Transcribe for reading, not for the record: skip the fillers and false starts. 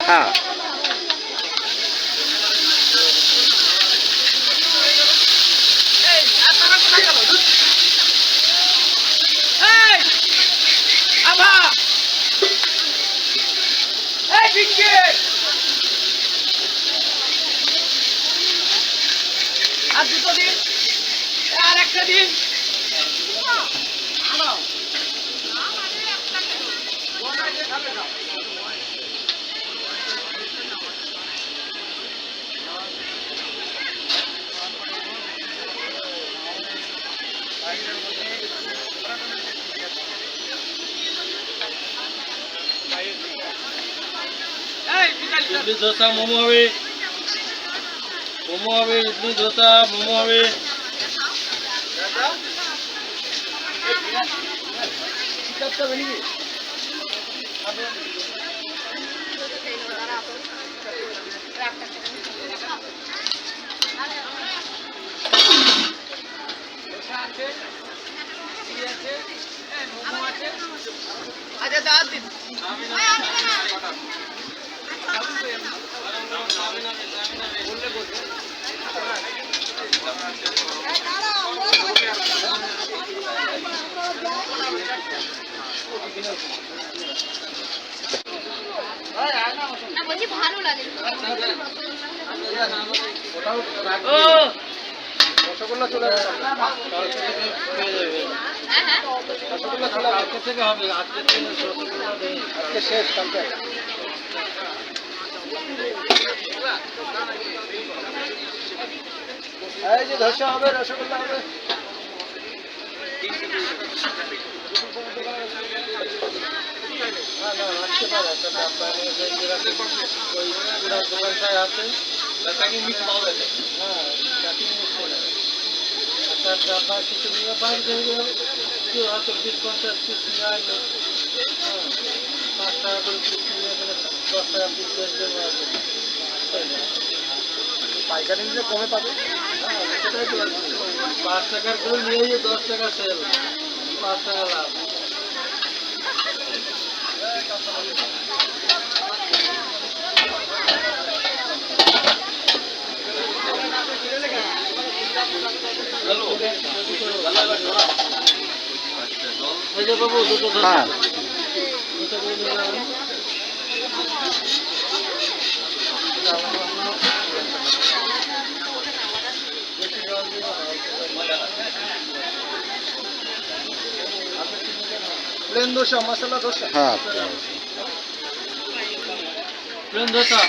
হ্যাঁ আর দুটো দিন আর একটা দিন इडली डोसा मोमो হবে इडली डोसा मोमो হবে আচ্ছা দাঁত দিন ভালো লাগে রসগোল্লা চলে যাবে রসগোল্লা চলে আজকে থেকে হবে আজকে থেকে রসগোল্লা দেই আজকে শেষ কালকে এই যে ধসা হবে রসগোল্লা হবে না না রাখতে পারে তবে আপনার ওই পুরা দোকানটায় আছে প্যাকিং মিক্স পাওয়া যাবে হ্যাঁ প্যাকিং মিক্স করে আচ্ছা আপনার কিছু নিয়ে বাইরে যাবে কেউ হয়তো 20-50 পিস নিয়ে আসবে হ্যাঁ 5 টাকা করে পিস নিয়ে গেলে 10 টাকা পিস বেচবে পাইকারি নিলে কমে পাবে হ্যাঁ সেটাই তো 5 টাকার করে নিয়ে 10 টাকা সেল 5 টাকা লাভ বাবু দুটো হ্যাঁ প্লেন দোসা মশলা দোসা হ্যাঁ প্লেন দোসা